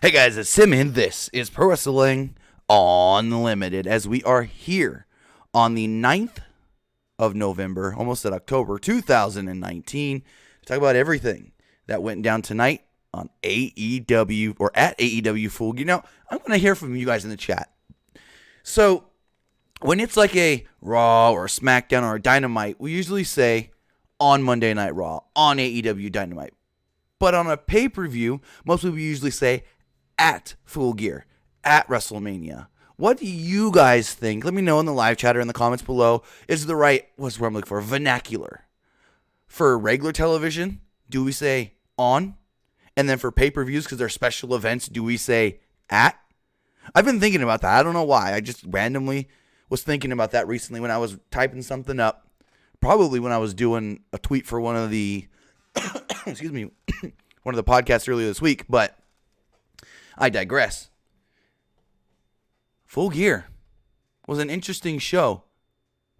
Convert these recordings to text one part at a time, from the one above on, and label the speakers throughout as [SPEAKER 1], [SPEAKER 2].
[SPEAKER 1] Hey guys, it's Simon. This is Pro Wrestling Unlimited as we are here on the 9th of November, almost at October 2019, to talk about everything that went down tonight on AEW or at AEW Full Gear. Now, I'm going to hear from you guys in the chat. So, when it's like a Raw or a SmackDown or a Dynamite, we usually say on Monday Night Raw, on AEW Dynamite. But on a pay-per-view, most people usually say at Full Gear, at WrestleMania. What do you guys think? Let me know in the live chat or in the comments below. Is the right, what's the word I'm looking for, vernacular? For regular television, do we say on? And then for pay-per-views, because they're special events, do we say at? I've been thinking about that. I don't know why. I just randomly was thinking about that recently when I was typing something up. Probably when I was doing a tweet for one of the, excuse me, one of the podcasts earlier this week, but I digress. Full Gear was an interesting show.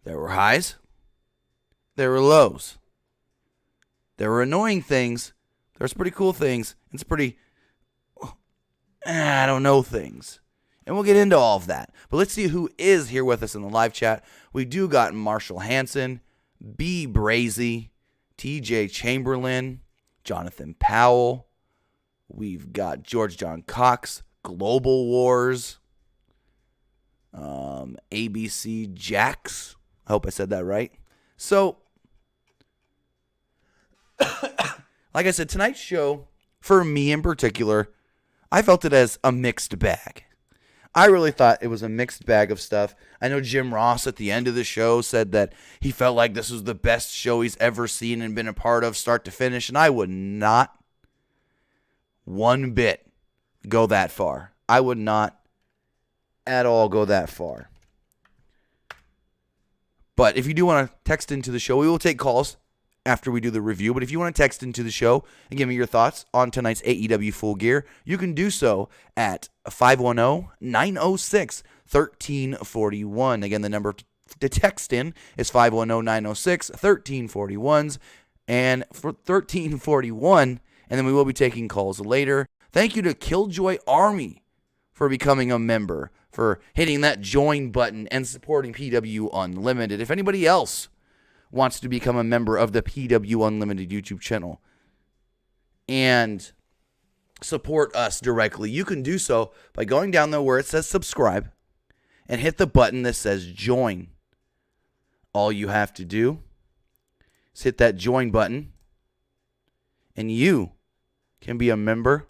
[SPEAKER 1] There were highs. There were lows. There were annoying things. There was pretty cool things. And some pretty, I don't know things. And we'll get into all of that. But let's see who is here with us in the live chat. We do got Marshall Hanson, B. Brazy, TJ Chamberlain, Jonathan Powell. We've got George John Cox, Global Wars, ABC Jax. I hope I said that right. So, like I said, tonight's show, for me in particular, I felt it as a mixed bag. I really thought it was a mixed bag of stuff. I know Jim Ross at the end of the show said that he felt like this was the best show he's ever seen and been a part of start to finish, and I would not one bit go that far. I would not at all go that far. But if you do want to text into the show, we will take calls after we do the review. But if you want to text into the show and give me your thoughts on tonight's AEW Full Gear, you can do so at 510-906-1341. Again, the number to text in is 510-906-1341. And for 1341, and then we will be taking calls later. Thank you to Killjoy Army for becoming a member, for hitting that join button and supporting PWUnlimited. If anybody else wants to become a member of the PWUnlimited YouTube channel and support us directly, you can do so by going down there where it says subscribe and hit the button that says join. All you have to do is hit that join button and you can be a member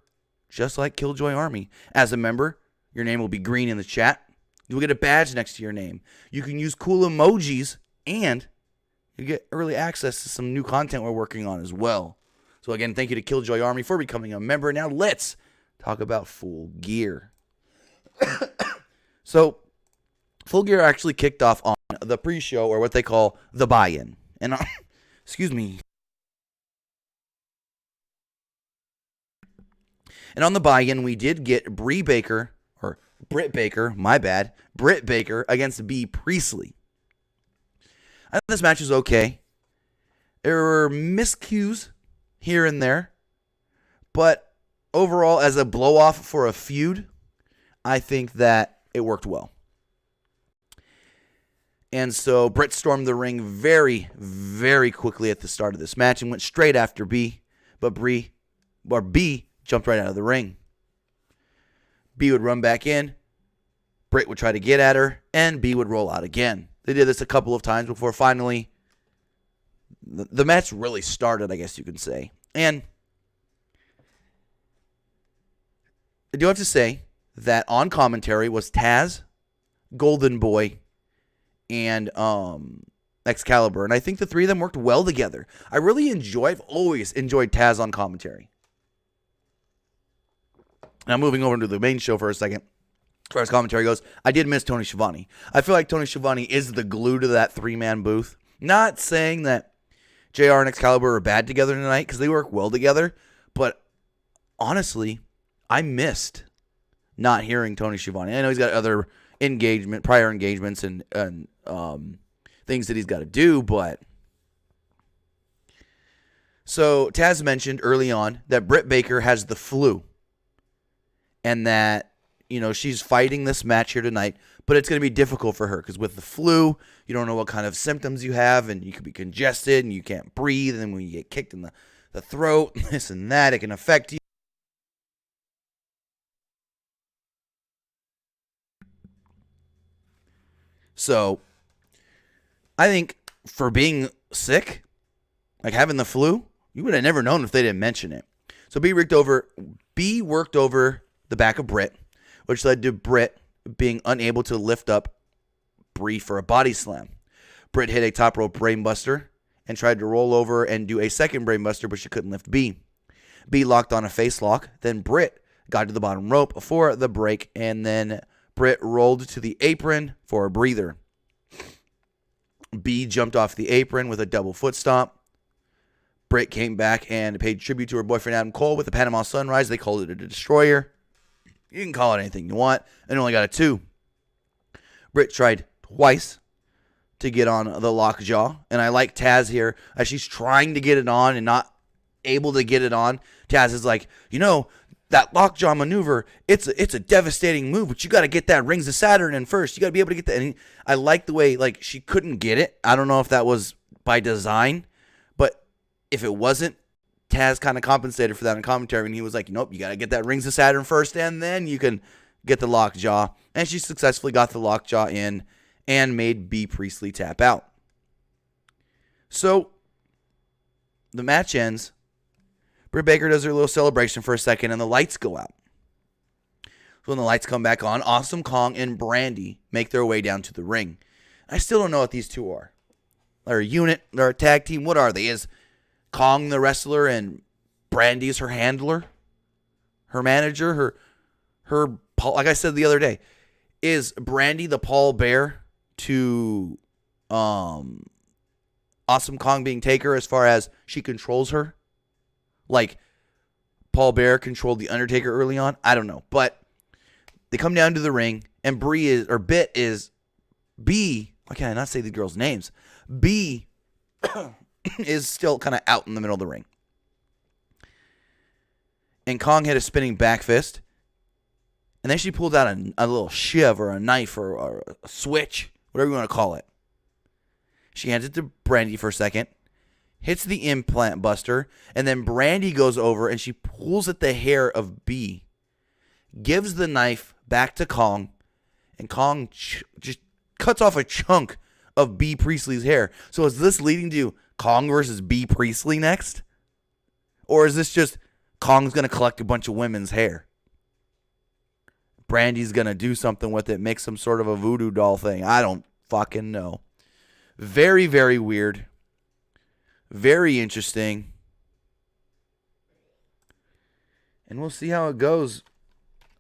[SPEAKER 1] just like Killjoy Army. As a member, your name will be green in the chat. You'll get a badge next to your name. You can use cool emojis, and you get early access to some new content we're working on as well. So again, thank you to Killjoy Army for becoming a member. Now let's talk about Full Gear. So, Full Gear actually kicked off on the pre-show, or what they call the buy-in. And, excuse me. And on the buy-in, we did get Britt Baker against B. Priestley. I thought this match was okay. There were miscues here and there, but overall, as a blow-off for a feud, I think that it worked well. And so Britt stormed the ring very, very quickly at the start of this match and went straight after B, but B jumped right out of the ring. B would run back in, Britt would try to get at her, and B would roll out again. They did this a couple of times before finally the match really started, I guess you could say. And I do have to say that on commentary was Taz, Golden Boy, and Excalibur. And I think the three of them worked well together. I've always enjoyed Taz on commentary. Now, moving over to the main show for a second, as far as commentary goes, I did miss Tony Schiavone. I feel like Tony Schiavone is the glue to that three-man booth. Not saying that JR and Excalibur are bad together tonight, because they work well together, but honestly, I missed not hearing Tony Schiavone. I know he's got other prior engagements and things that he's got to do, but so Taz mentioned early on that Britt Baker has the flu. and that, she's fighting this match here tonight, but it's going to be difficult for her because with the flu, you don't know what kind of symptoms you have, and you could be congested, and you can't breathe, and then when you get kicked in the throat, this and that, it can affect you. So, I think for being sick, like having the flu, you would have never known if they didn't mention it. So B worked over the back of Britt, which led to Britt being unable to lift up Bree for a body slam. Britt hit a top rope brainbuster and tried to roll over and do a second brainbuster, but she couldn't lift B. B locked on a face lock. Then Britt got to the bottom rope for the break, and then Britt rolled to the apron for a breather. B jumped off the apron with a double foot stomp. Britt came back and paid tribute to her boyfriend Adam Cole with the Panama Sunrise. They called it a destroyer. You can call it anything you want, and only got a 2. Britt tried twice to get on the lockjaw, and I like Taz here as she's trying to get it on and not able to get it on. Taz is like, that lockjaw maneuver, it's a devastating move, but you got to get that Rings of Saturn in first. You got to be able to get that. And I like the way, she couldn't get it. I don't know if that was by design, but if it wasn't, Taz kind of compensated for that in commentary, and he was like, nope, you got to get that Rings of Saturn first, and then you can get the lockjaw. And she successfully got the lockjaw in and made B. Priestley tap out. So the match ends. Britt Baker does her little celebration for a second, and the lights go out. So when the lights come back on, Awesome Kong and Brandy make their way down to the ring. I still don't know what these two are. They're a unit. They're a tag team. What are they? Is Kong the wrestler and Brandy's her handler? Her manager? Her like I said the other day, is Brandy the Paul Bear to Awesome Kong being Taker as far as she controls her? Like Paul Bear controlled The Undertaker early on? I don't know. But they come down to the ring, and B, why can't I not say the girls' names? B is still kind of out in the middle of the ring. And Kong hit a spinning back fist. And then she pulled out a little shiv or a knife or a switch, whatever you want to call it. She hands it to Brandy for a second, hits the implant buster, and then Brandy goes over and she pulls at the hair of B, gives the knife back to Kong, and Kong just cuts off a chunk of B. Priestley's hair. So is this leading to Kong versus B. Priestley next? Or is this just Kong's going to collect a bunch of women's hair? Brandy's going to do something with it, make some sort of a voodoo doll thing. I don't fucking know. Very, very weird. Very interesting. And we'll see how it goes.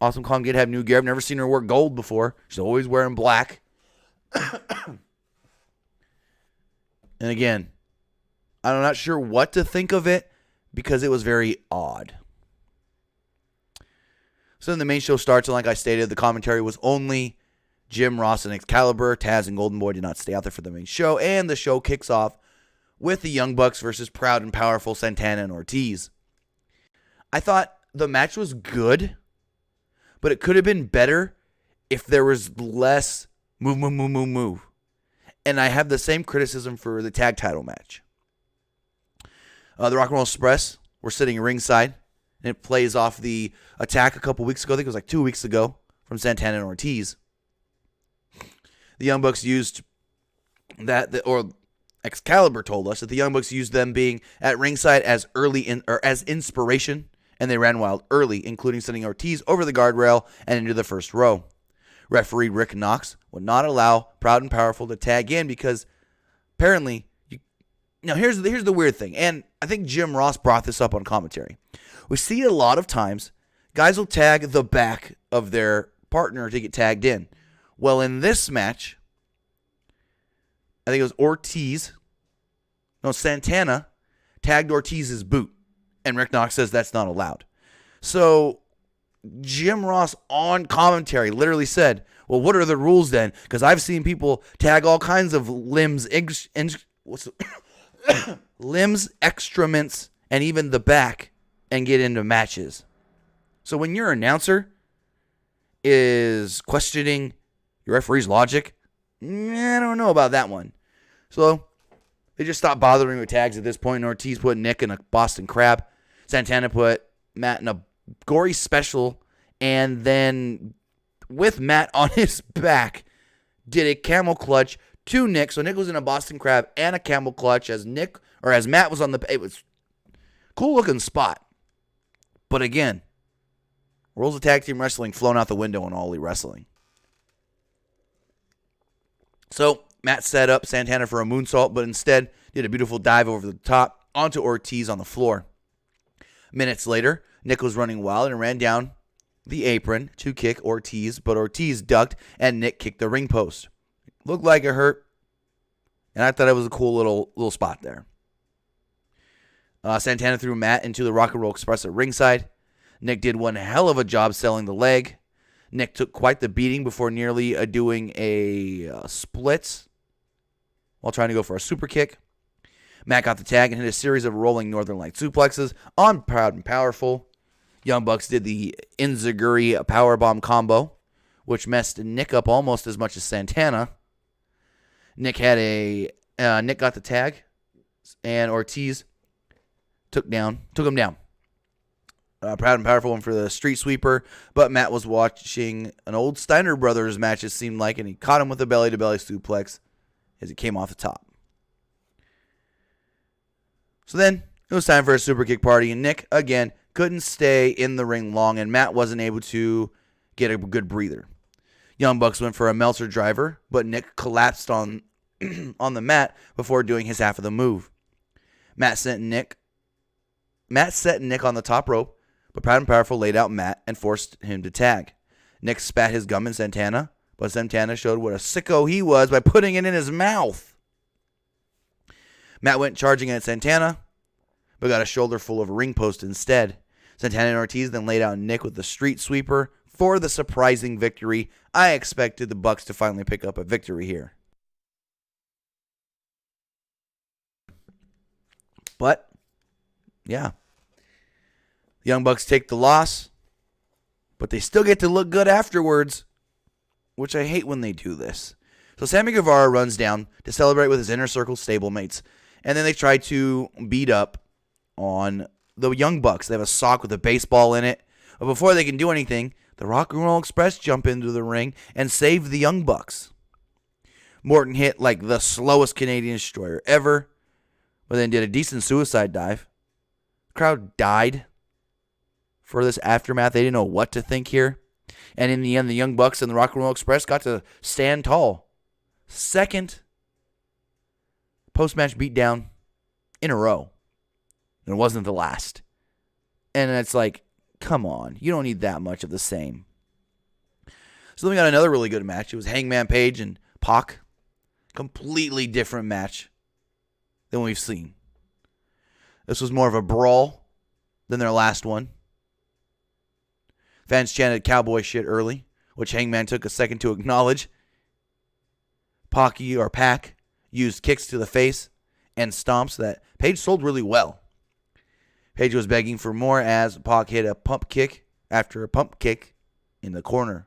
[SPEAKER 1] Awesome Kong did have new gear. I've never seen her wear gold before. She's always wearing black. And again, I'm not sure what to think of it because it was very odd. So then the main show starts, and like I stated, the commentary was only Jim Ross and Excalibur. Taz and Golden Boy did not stay out there for the main show, and the show kicks off with the Young Bucks versus Proud and Powerful Santana and Ortiz. I thought the match was good, but it could have been better if there was less move. And I have the same criticism for the tag title match. The Rock and Roll Express were sitting ringside, and it plays off the attack a couple weeks ago. I think it was like 2 weeks ago from Santana and Ortiz. The Young Bucks used that, or Excalibur told us that the Young Bucks used them being at ringside as as inspiration, and they ran wild early, including sending Ortiz over the guardrail and into the first row. Referee Rick Knox would not allow Proud and Powerful to tag in because apparently, here's the weird thing, and I think Jim Ross brought this up on commentary. We see a lot of times guys will tag the back of their partner to get tagged in. Well, in this match, I think it was Santana tagged Ortiz's boot, and Rick Knox says that's not allowed. So Jim Ross on commentary literally said, well, what are the rules then? Because I've seen people tag all kinds of limbs, excrements, and even the back and get into matches. So when you're an announcer, is questioning your referee's logic. I don't know about that one. So they just stopped bothering with tags at this point. And Ortiz put Nick in a Boston Crab. Santana put Matt in a gory special. And then with Matt on his back, did a camel clutch to Nick. So Nick was in a Boston Crab and a camel clutch as Matt was on the. It was a cool looking spot. But again, rules of tag team wrestling flown out the window in All Elite Wrestling. So Matt set up Santana for a moonsault, but instead did a beautiful dive over the top onto Ortiz on the floor. Minutes later, Nick was running wild and ran down the apron to kick Ortiz, but Ortiz ducked and Nick kicked the ring post. Looked like it hurt, and I thought it was a cool little spot there. Santana threw Matt into the Rock and Roll Express at ringside. Nick did one hell of a job selling the leg. Nick took quite the beating before nearly doing a split while trying to go for a super kick. Matt got the tag and hit a series of rolling Northern Light suplexes on Proud and Powerful. Young Bucks did the Enziguri powerbomb combo, which messed Nick up almost as much as Santana. Nick got the tag, and Ortiz took him down. Proud and Powerful went for the street sweeper, but Matt was watching an old Steiner Brothers match, it seemed like, and he caught him with a belly-to-belly suplex as he came off the top. So then it was time for a super kick party, and Nick, again, couldn't stay in the ring long, and Matt wasn't able to get a good breather. Young Bucks went for a Meltzer driver, but Nick collapsed on the mat before doing his half of the move. Matt set Nick on the top rope, but Proud and Powerful laid out Matt and forced him to tag. Nick spat his gum in Santana, but Santana showed what a sicko he was by putting it in his mouth. Matt went charging at Santana, but got a shoulder full of a ring post instead. Santana and Ortiz then laid out Nick with the street sweeper for the surprising victory. I expected the Bucks to finally pick up a victory here. But, yeah. The Young Bucks take the loss, but they still get to look good afterwards, which I hate when they do this. So Sammy Guevara runs down to celebrate with his Inner Circle stablemates, and then they try to beat up on the Young Bucks. They have a sock with a baseball in it. But before they can do anything, the Rock and Roll Express jump into the ring and save the Young Bucks. Morton hit like the slowest Canadian Destroyer ever, but then did a decent suicide dive. The crowd died for this aftermath. They didn't know what to think here. And in the end, the Young Bucks and the Rock and Roll Express got to stand tall. Second post-match beatdown in a row. And it wasn't the last. And it's like, come on. You don't need that much of the same. So then we got another really good match. It was Hangman Page and Pac. Completely different match than we've seen. This was more of a brawl than their last one. Fans chanted cowboy shit early, which Hangman took a second to acknowledge. Pac used kicks to the face and stomps that Page sold really well. Page was begging for more as Pac hit a pump kick after a pump kick in the corner.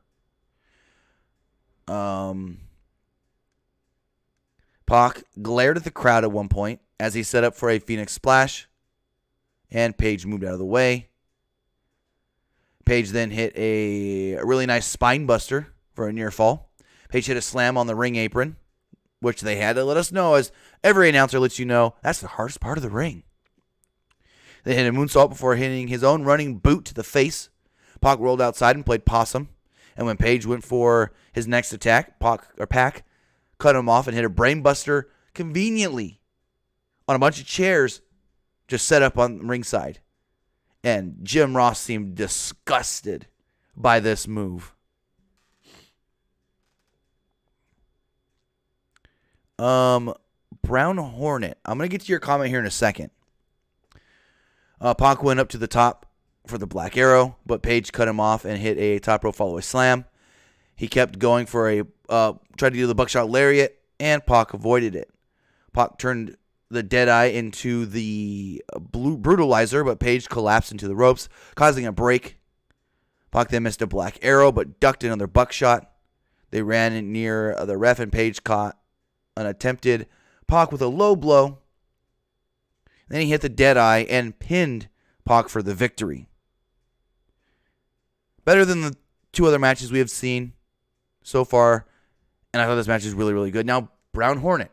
[SPEAKER 1] Pac glared at the crowd at one point as he set up for a Phoenix Splash, and Page moved out of the way. Page then hit a really nice spine buster for a near fall. Page hit a slam on the ring apron, which they had to let us know, as every announcer lets you know, that's the hardest part of the ring. They hit a moonsault before hitting his own running boot to the face. Pac rolled outside and played possum. And when Page went for his next attack, Pac cut him off and hit a brainbuster conveniently on a bunch of chairs just set up on ringside. And Jim Ross seemed disgusted by this move. Brown Hornet. I'm going to get to your comment here in a second. Pac went up to the top for the Black Arrow, but Page cut him off and hit a top rope follow-away slam. He kept going for tried to do the buckshot lariat, and Pac avoided it. Pac turned the Deadeye into the Brutalizer, but Page collapsed into the ropes, causing a break. Pac then missed a black arrow but ducked another buckshot. They ran in near the ref and Page caught an attempted Pac with a low blow. Then he hit the dead eye and pinned Pac for the victory. Better than the two other matches we have seen so far. And I thought this match is really, really good. Now, Brown Hornet.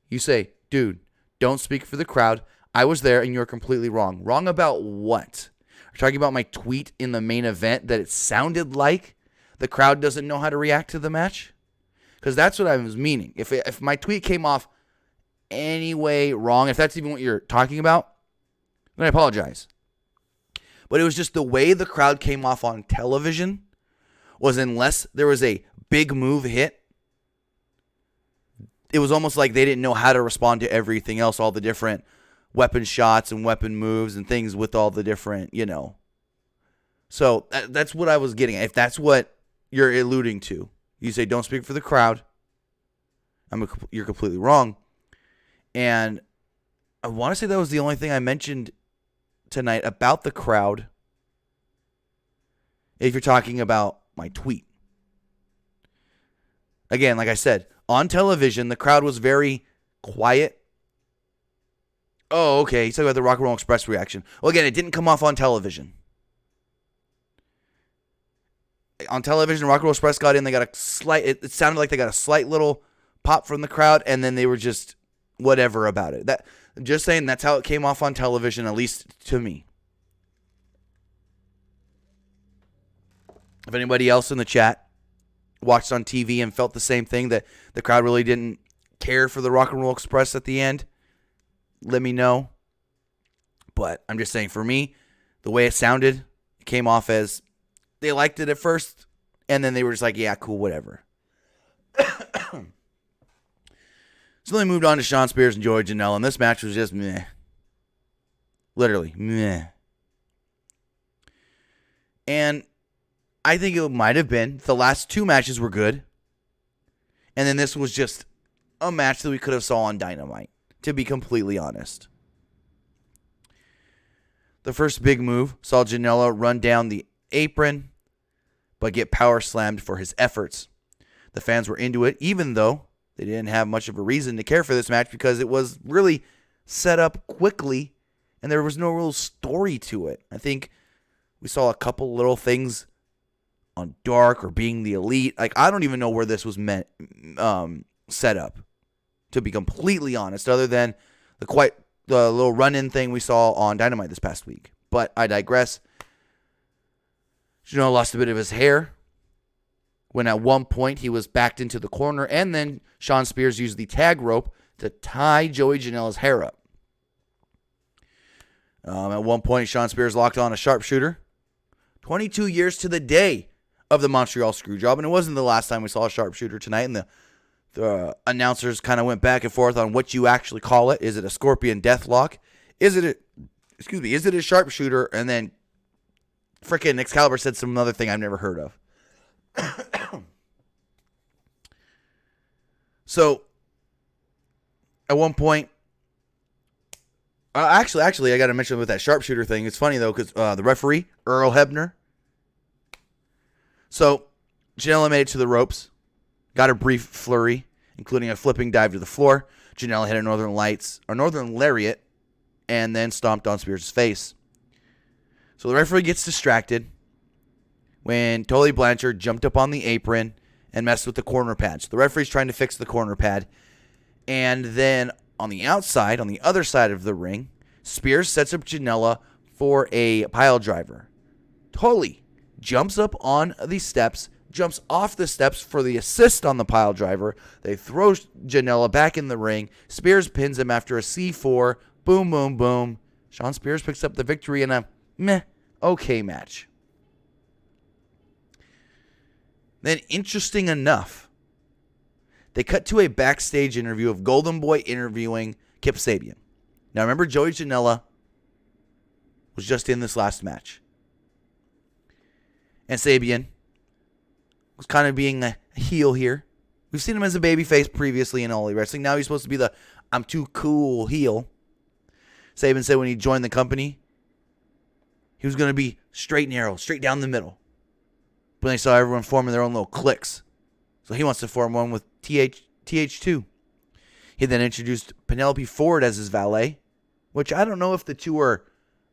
[SPEAKER 1] You say, dude, don't speak for the crowd. I was there and you're completely wrong. Wrong about what? Are you talking about my tweet in the main event that it sounded like the crowd doesn't know how to react to the match? Because that's what I was meaning. If my tweet came off any way wrong, if that's even what you're talking about, then I apologize. But it was just the way the crowd came off on television was, unless there was a big move hit, it was almost like they didn't know how to respond to everything else, all the different weapon shots and weapon moves and things with all the different, So that's what I was getting at. If that's what you're alluding to, you say don't speak for the crowd, you're completely wrong. And I want to say that was the only thing I mentioned tonight about the crowd, if you're talking about my tweet. Again, like I said, on television, the crowd was very quiet. Oh, okay. He's talking about the Rock and Roll Express reaction. Well, again, it didn't come off on television. On television, Rock and Roll Express got in. They got a slight, it sounded like they got a slight little pop from the crowd, and then they were just whatever about it. I'm just saying that's how it came off on television, at least to me. If anybody else in the chat watched on TV and felt the same thing, that the crowd really didn't care for the Rock and Roll Express at the end, let me know. But I'm just saying, for me, the way it sounded, it came off as they liked it at first, and then they were just like, yeah, cool, whatever. So they moved on to Shawn Spears and Joey Janela, and this match was just meh. Literally, meh. And I think it might have been. The last two matches were good. And then this was just a match that we could have saw on Dynamite, to be completely honest. The first big move saw Janela run down the apron, but get power slammed for his efforts. The fans were into it, even though they didn't have much of a reason to care for this match because it was really set up quickly and there was no real story to it. I think we saw a couple little things on Dark or being the Elite. Like, I don't even know where this was set up, to be completely honest, other than the little run-in thing we saw on Dynamite this past week. But I digress. Janela lost a bit of his hair when at one point he was backed into the corner, and then Shawn Spears used the tag rope to tie Joey Janela's hair up. At one point, Shawn Spears locked on a sharpshooter. 22 years to the day of the Montreal Screwjob, and it wasn't the last time we saw a sharpshooter tonight, and the announcers kind of went back and forth on what you actually call it. Is it a Scorpion Deathlock? Is it a sharpshooter? And then frickin' Excalibur said some other thing I've never heard of. So, at one point, actually, I got to mention with that sharpshooter thing. It's funny though, because the referee, Earl Hebner. So, Janela made it to the ropes, got a brief flurry, including a flipping dive to the floor. Janela hit a Northern Lariat, and then stomped on Spears' face. So the referee gets distracted when Tully Blanchard jumped up on the apron and messed with the corner pad. So the referee's trying to fix the corner pad. And then on the outside, on the other side of the ring, Spears sets up Janela for a pile driver. Tully jumps up on the steps, jumps off the steps for the assist on the pile driver. They throw Janela back in the ring. Spears pins him after a C4. Boom, boom, boom. Shawn Spears picks up the victory in a okay match. Then, interesting enough, they cut to a backstage interview of Golden Boy interviewing Kip Sabian. Now, remember, Joey Janela was just in this last match. And Sabian was kind of being a heel here. We've seen him as a babyface previously in All Elite Wrestling. Now he's supposed to be the I'm too cool heel. Sabian said when he joined the company, he He was going to be straight and narrow, straight down the middle. But they saw everyone forming their own little cliques. So he wants to form one with TH2. He then introduced Penelope Ford as his valet, which I don't know if the two are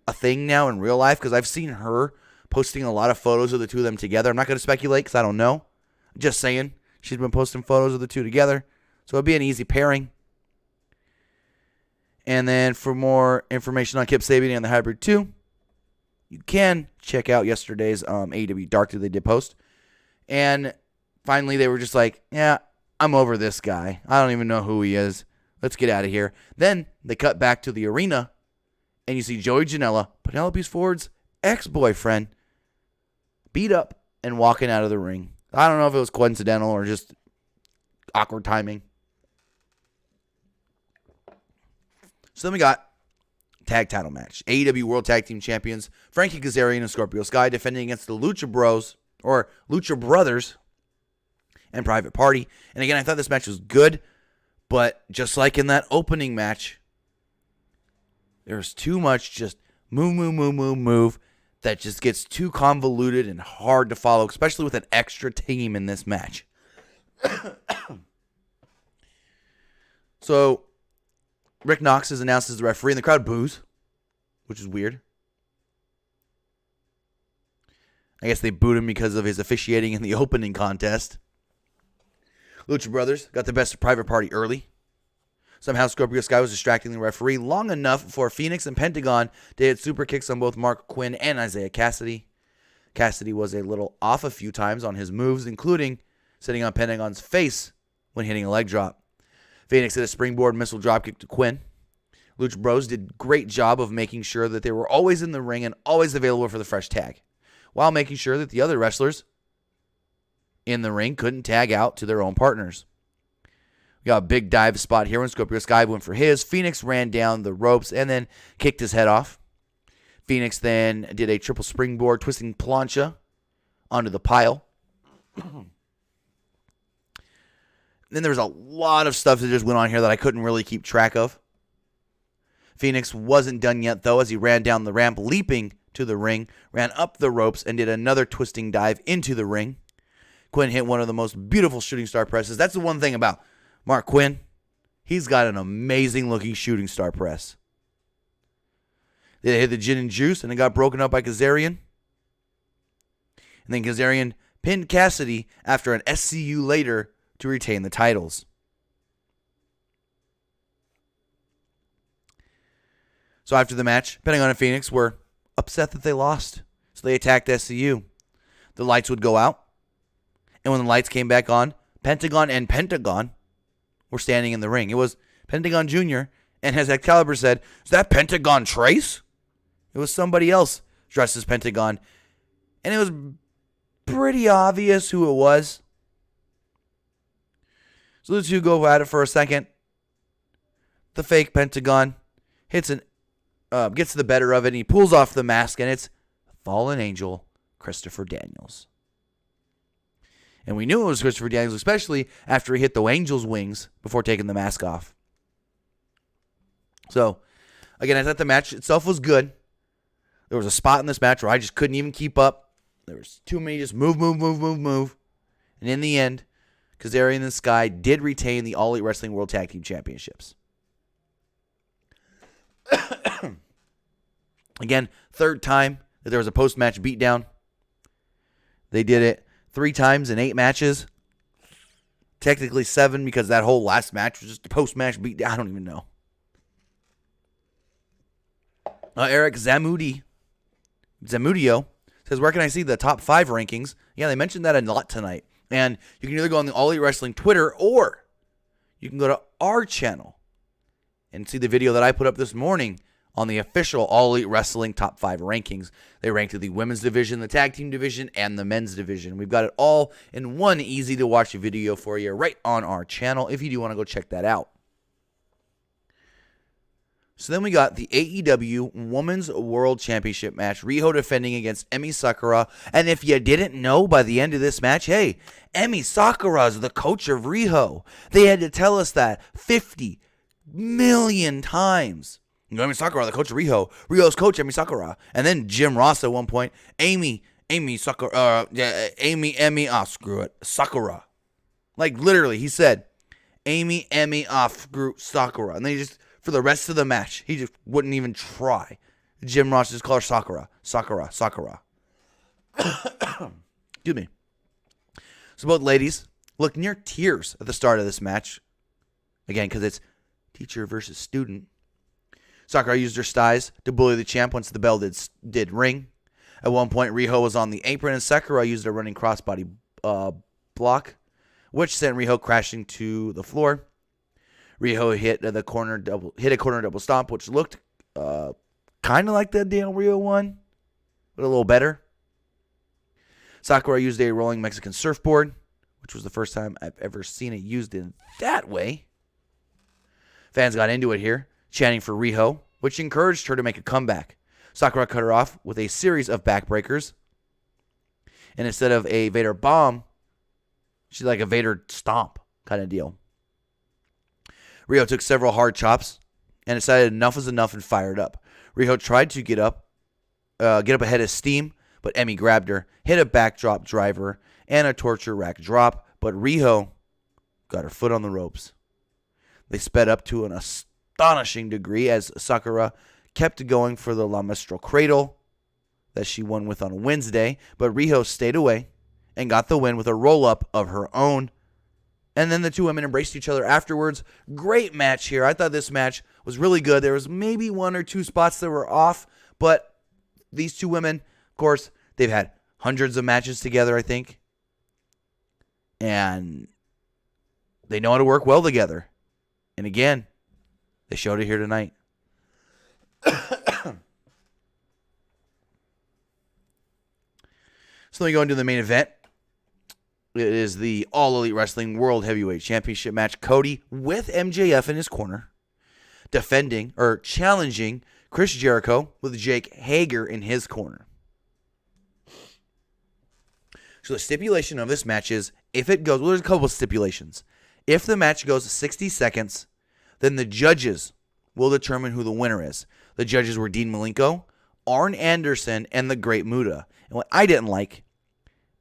[SPEAKER 1] a thing now in real life, because I've seen her posting a lot of photos of the two of them together. I'm not going to speculate because I don't know. Just saying. She's been posting photos of the two together. So it'd be an easy pairing. And then for more information on Kip Sabian and the Hybrid 2, you can check out yesterday's AEW Dark that they did post. And finally, they were just like, yeah, I'm over this guy. I don't even know who he is. Let's get out of here. Then they cut back to the arena, and you see Joey Janela, Penelope Ford's ex-boyfriend, beat up and walking out of the ring. I don't know if it was coincidental or just awkward timing. So then we got tag title match. AEW World Tag Team Champions Frankie Kazarian and Scorpio Sky defending against the Lucha Bros, or Lucha Brothers, and Private Party. And again, I thought this match was good, but just like in that opening match, there's too much just move that just gets too convoluted and hard to follow, especially with an extra team in this match. So Rick Knox is announced as the referee, and the crowd boos, which is weird. I guess they booed him because of his officiating in the opening contest. Lucha Brothers got the best of Private Party early. Somehow Scorpio Sky was distracting the referee long enough for Phoenix and Pentagon to hit super kicks on both Mark Quinn and Isaiah Cassidy. Cassidy was a little off a few times on his moves, including sitting on Pentagon's face when hitting a leg drop. Phoenix hit a springboard missile dropkick to Quinn. Lucha Bros did a great job of making sure that they were always in the ring and always available for the fresh tag, while making sure that the other wrestlers in the ring couldn't tag out to their own partners. We got a big dive spot here when Scorpio Sky went for his. Phoenix ran down the ropes and then kicked his head off. Phoenix then did a triple springboard, twisting plancha onto the pile. Then there was a lot of stuff that just went on here that I couldn't really keep track of. Phoenix wasn't done yet, though, as he ran down the ramp, leaping to the ring, ran up the ropes, and did another twisting dive into the ring. Quinn hit one of the most beautiful shooting star presses. That's the one thing about Mark Quinn. He's got an amazing-looking shooting star press. They hit the gin and juice, and it got broken up by Kazarian. And then Kazarian pinned Cassidy after an SCU later to retain the titles. So after the match, Pentagon and Phoenix were upset that they lost. So they attacked SCU. The lights would go out. And when the lights came back on, Pentagon and Pentagon were standing in the ring. It was Pentagon Jr. And as Excalibur said, "Is that Pentagon Trace?" It was somebody else dressed as Pentagon. And it was pretty obvious who it was. So the two go at it for a second. The fake Pentagon gets the better of it, and he pulls off the mask, and it's fallen angel Christopher Daniels. And we knew it was Christopher Daniels, especially after he hit the angel's wings before taking the mask off. So, again, I thought the match itself was good. There was a spot in this match where I just couldn't even keep up. There was too many just move. And in the end, Kazarian and Sky did retain the All Elite Wrestling World Tag Team Championships. Again, third time that there was a post-match beatdown. They did it 3 times in 8 matches. Technically 7 because that whole last match was just a post-match beatdown. I don't even know. Eric Zamudio says, where can I see the top 5 rankings? Yeah, they mentioned that a lot tonight. And you can either go on the All Elite Wrestling Twitter, or you can go to our channel and see the video that I put up this morning on the official All Elite Wrestling Top 5 rankings. They ranked the women's division, the tag team division, and the men's division. We've got it all in one easy-to-watch video for you right on our channel if you do want to go check that out. So then we got the AEW Women's World Championship match. Riho defending against Emi Sakura. And if you didn't know by the end of this match, hey, Emi Sakura is the coach of Riho. They had to tell us that 50 million times. Emi Sakura, the coach of Riho. Riho's coach, Emi Sakura. And then Jim Ross at one point. Emi Sakura. Screw it. Sakura. Like, literally, he said, Emi, screw Sakura. And then he just, for the rest of the match, he just wouldn't even try. Jim Ross just called her Sakura. Sakura. Excuse me. So both ladies looked near tears at the start of this match. Again, because it's teacher versus student. Sakura used her styles to bully the champ once the bell did ring. At one point, Riho was on the apron, and Sakura used a running crossbody block, which sent Riho crashing to the floor. Riho hit a corner double stomp, which looked kind of like the Daniel Riho one, but a little better. Sakura used a rolling Mexican surfboard, which was the first time I've ever seen it used in that way. Fans got into it here, chanting for Riho, which encouraged her to make a comeback. Sakura cut her off with a series of backbreakers. And instead of a Vader bomb, she's like a Vader stomp kind of deal. Riho took several hard chops and decided enough was enough and fired up. Riho tried to get up ahead of steam, but Emi grabbed her, hit a backdrop driver and a torture rack drop, but Riho got her foot on the ropes. They sped up to an astonishing degree as Sakura kept going for the La Mistral Cradle that she won with on Wednesday, but Riho stayed away and got the win with a roll-up of her own. And then the two women embraced each other afterwards. Great match here. I thought this match was really good. There was maybe one or two spots that were off, but these two women, of course, they've had hundreds of matches together, I think. And they know how to work well together. And again, they showed it here tonight. So then we go into the main event. It is the All Elite Wrestling World Heavyweight Championship match. Cody with MJF in his corner, challenging Chris Jericho with Jake Hager in his corner. So the stipulation of this match is, if it goes, well, there's a couple of stipulations. If the match goes 60 seconds, then the judges will determine who the winner is. The judges were Dean Malenko, Arn Anderson, and the Great Muta. And what I didn't like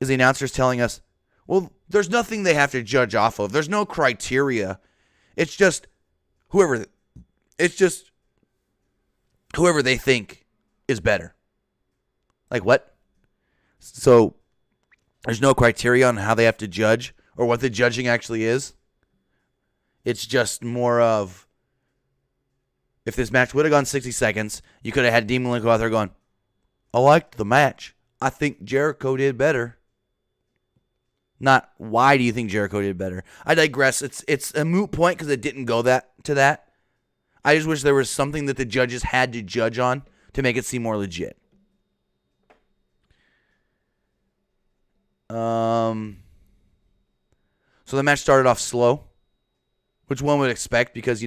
[SPEAKER 1] is the announcers telling us, well, there's nothing they have to judge off of. There's no criteria. It's just whoever they think is better. Like what? So there's no criteria on how they have to judge or what the judging actually is. It's just more of, if this match would have gone 60 seconds, you could have had Dean Malenko out there going, I liked the match. I think Jericho did better. Not, why do you think Jericho did better? I digress. It's a moot point because it didn't go to that. I just wish there was something that the judges had to judge on to make it seem more legit. So the match started off slow, which one would expect because,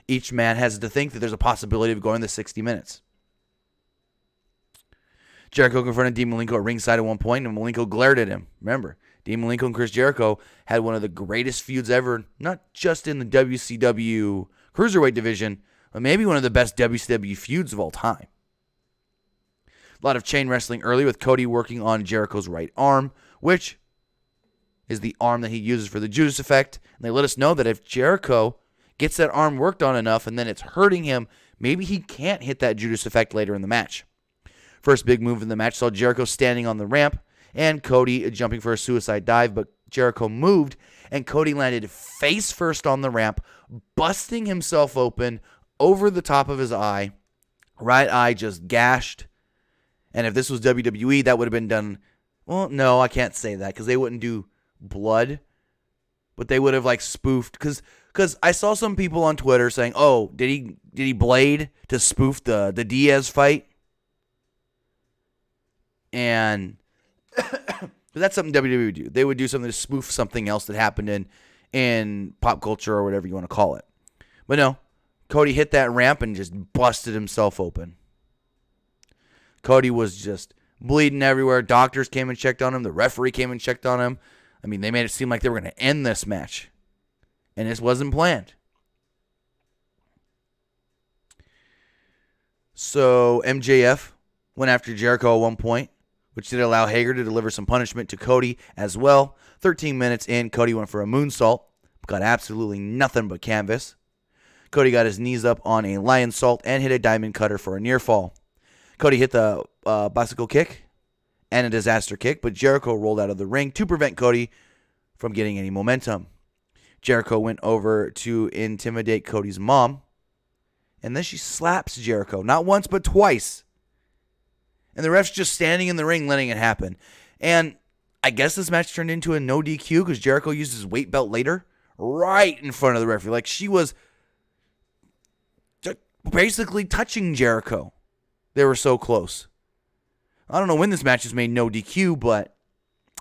[SPEAKER 1] each man has to think that there's a possibility of going the 60 minutes. Jericho confronted Dean Malenko at ringside at one point, and Malenko glared at him. Remember, Dean Malenko and Chris Jericho had one of the greatest feuds ever, not just in the WCW Cruiserweight division, but maybe one of the best WCW feuds of all time. A lot of chain wrestling early with Cody working on Jericho's right arm, which is the arm that he uses for the Judas effect. And they let us know that if Jericho gets that arm worked on enough and then it's hurting him, maybe he can't hit that Judas effect later in the match. First big move in the match saw Jericho standing on the ramp and Cody jumping for a suicide dive, but Jericho moved and Cody landed face first on the ramp, busting himself open over the top of his eye. Right eye just gashed. And if this was WWE, that would have been done. Well, no, I can't say that because they wouldn't do blood, but they would have spoofed. Because I saw some people on Twitter saying, "Oh, did he blade to spoof the Diaz fight?" And that's something WWE would do. They would do something to spoof something else that happened in pop culture or whatever you want to call it. But no, Cody hit that ramp and just busted himself open. Cody was just bleeding everywhere. Doctors came and checked on him. The referee came and checked on him. I mean, they made it seem like they were going to end this match. And this wasn't planned. So MJF went after Jericho at one point, which did allow Hager to deliver some punishment to Cody as well. 13 minutes in, Cody went for a moonsault, got absolutely nothing but canvas. Cody got his knees up on a lion salt and hit a diamond cutter for a near fall. Cody hit the bicycle kick and a disaster kick, but Jericho rolled out of the ring to prevent Cody from getting any momentum. Jericho went over to intimidate Cody's mom, and then she slaps Jericho, not once but twice. And the ref's just standing in the ring letting it happen. And I guess this match turned into a no DQ because Jericho used his weight belt later right in front of the referee. Like she was basically touching Jericho. They were so close. I don't know when this match was made no DQ, but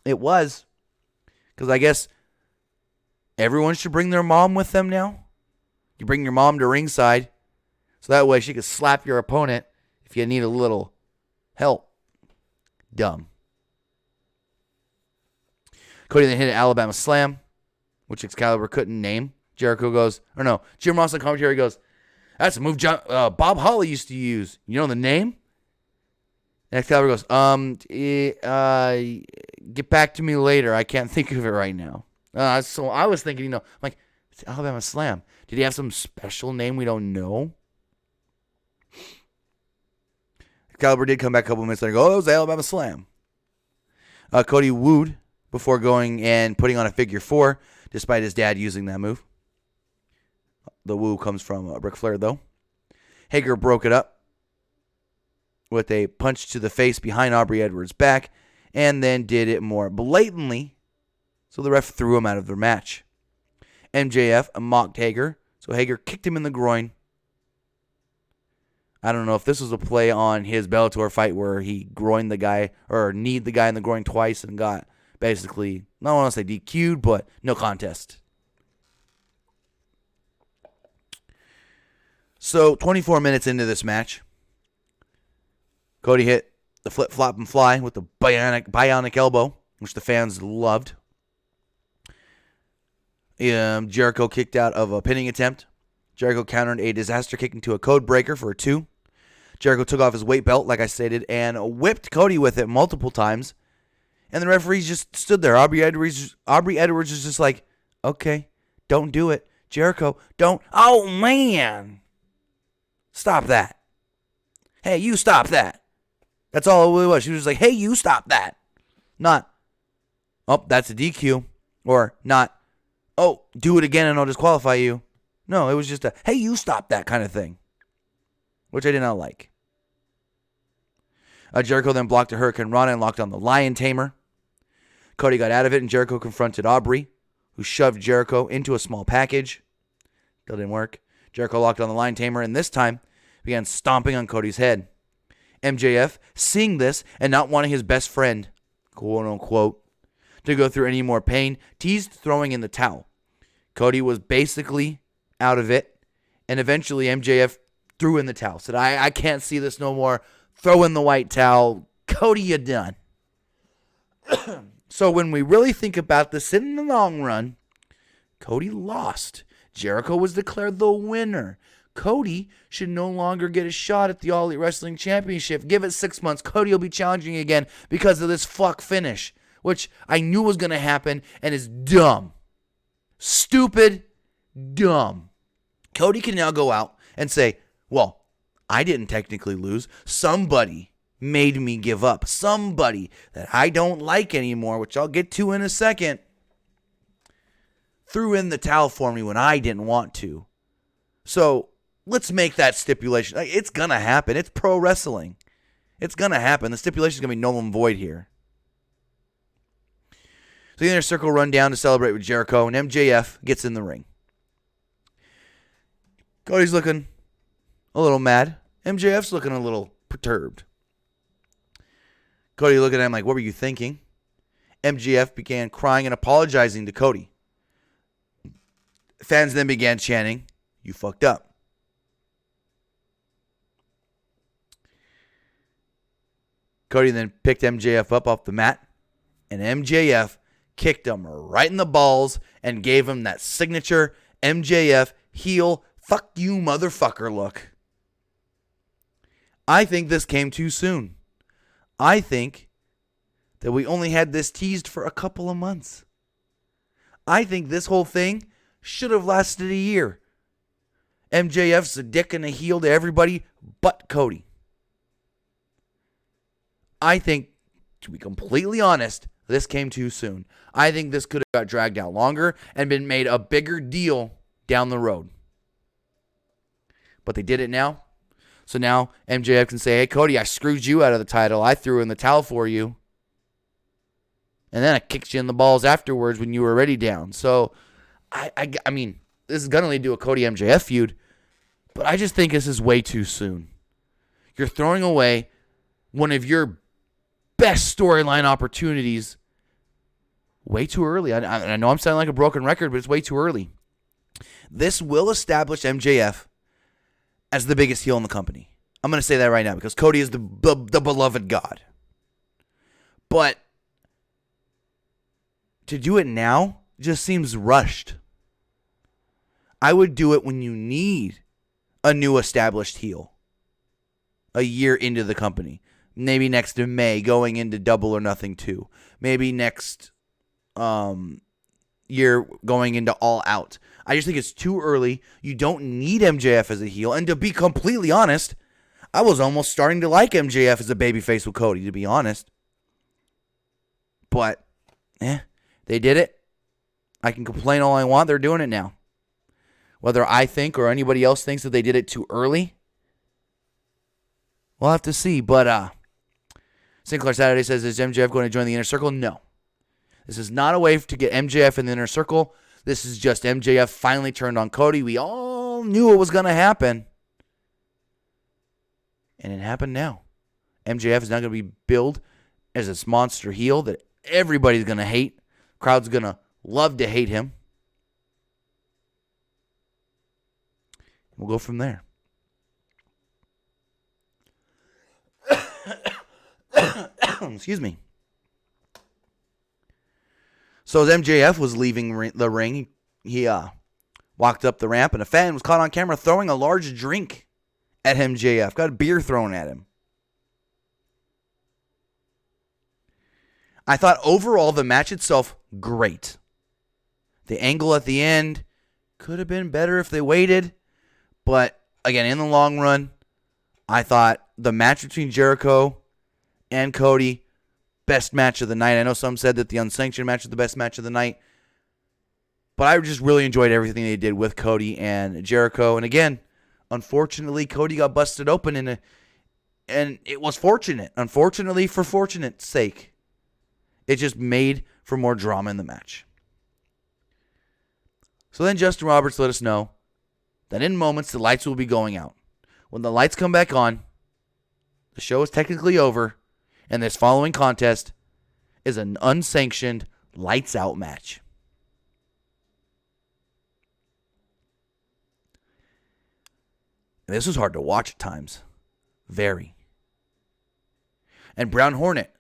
[SPEAKER 1] it was. Because I guess everyone should bring their mom with them now. You bring your mom to ringside, so that way she could slap your opponent if you need a little help. Dumb. Cody then hit an Alabama Slam, which Excalibur couldn't name. Jericho goes, or no, Jim Ross on commentary goes, that's a move Bob Holly used to use. You know the name? And Excalibur goes, get back to me later. I can't think of it right now. So I was thinking, I'm like, it's Alabama Slam. Did he have some special name we don't know? Excalibur did come back a couple minutes later and go, it was Alabama Slam. Cody wooed before going and putting on a figure four, despite his dad using that move. The woo comes from Ric Flair, though. Hager broke it up with a punch to the face behind Aubrey Edwards' back, and then did it more blatantly, so the ref threw him out of their match. MJF mocked Hager, so Hager kicked him in the groin. I don't know if this was a play on his Bellator fight where he groined the guy, or kneed the guy in the groin twice and got basically, I don't want to say DQ'd, but no contest. So 24 minutes into this match, Cody hit the flip, flop, and fly with the bionic elbow, which the fans loved. Jericho kicked out of a pinning attempt. Jericho countered a disaster kick into a code breaker for a 2. Jericho took off his weight belt, like I stated, and whipped Cody with it multiple times. And the referees just stood there. Aubrey Edwards was just like, okay, don't do it. Jericho, don't. Oh, man. Stop that. Hey, you stop that. That's all it really was. She was like, hey, you stop that. Not, oh, that's a DQ. Or not, oh, do it again and I'll disqualify you. No, it was just a, hey, you stop that kind of thing. Which I did not like. Jericho then blocked a Hurricane Rana and locked on the Lion Tamer. Cody got out of it and Jericho confronted Aubrey, who shoved Jericho into a small package. Still didn't work. Jericho locked on the Lion Tamer and this time began stomping on Cody's head. MJF, seeing this and not wanting his best friend, quote unquote, to go through any more pain, teased throwing in the towel. Cody was basically out of it, and eventually MJF threw in the towel. Said, I can't see this no more. Throw in the white towel. Cody, you're done. So when we really think about this in the long run, Cody lost. Jericho was declared the winner. Cody should no longer get a shot at the All Elite Wrestling Championship. Give it 6 months. Cody will be challenging again because of this fuck finish, which I knew was going to happen and is dumb. Stupid, dumb. Cody can now go out and say, well, I didn't technically lose. Somebody made me give up. Somebody that I don't like anymore, which I'll get to in a second, threw in the towel for me when I didn't want to. So let's make that stipulation. It's going to happen. It's pro wrestling. It's going to happen. The stipulation is going to be null and void here. So the Inner Circle run down to celebrate with Jericho, and MJF gets in the ring. Cody's looking a little mad. MJF's looking a little perturbed. Cody looking at him like, what were you thinking? MJF began crying and apologizing to Cody. Fans then began chanting, you fucked up. Cody then picked MJF up off the mat, and MJF kicked him right in the balls and gave him that signature MJF heel fuck you motherfucker look. I think this came too soon. I think that we only had this teased for a couple of months. I think this whole thing should have lasted a year. MJF's a dick and a heel to everybody but Cody. I think, to be completely honest, this came too soon. I think this could have got dragged out longer and been made a bigger deal down the road. But they did it now. So now MJF can say, hey, Cody, I screwed you out of the title. I threw in the towel for you. And then I kicked you in the balls afterwards when you were already down. So, I mean, this is going to lead to a Cody MJF feud. But I just think this is way too soon. You're throwing away one of your best storyline opportunities way too early. I know I'm sounding like a broken record, but it's way too early. This will establish MJF as the biggest heel in the company. I'm going to say that right now because Cody is the beloved god. But to do it now just seems rushed. I would do it when you need a new established heel. A year into the company. Maybe next to May going into Double or Nothing 2. Maybe next year going into All Out. I just think it's too early. You don't need MJF as a heel. And to be completely honest, I was almost starting to like MJF as a babyface with Cody, to be honest. But, they did it. I can complain all I want. They're doing it now. Whether I think or anybody else thinks that they did it too early, we'll have to see. But Sinclair Saturday says, is MJF going to join the Inner Circle? No. This is not a way to get MJF in the Inner Circle. This is just MJF finally turned on Cody. We all knew it was going to happen. And it happened now. MJF is now going to be billed as this monster heel that everybody's going to hate. Crowd's going to love to hate him. We'll go from there. Excuse me. So as MJF was leaving the ring, he walked up the ramp, and a fan was caught on camera throwing a large drink at MJF. Got a beer thrown at him. I thought overall the match itself, great. The angle at the end could have been better if they waited. But, again, in the long run, I thought the match between Jericho and Cody, best match of the night. I know some said that the unsanctioned match was the best match of the night. But I just really enjoyed everything they did with Cody and Jericho. And, again, unfortunately, Cody got busted open, and it was fortunate. Unfortunately, for fortunate's sake. It just made for more drama in the match. So then Justin Roberts let us know that in moments the lights will be going out. When the lights come back on, the show is technically over, and this following contest is an unsanctioned lights out match. And this was hard to watch at times. Very. And Brown Hornet,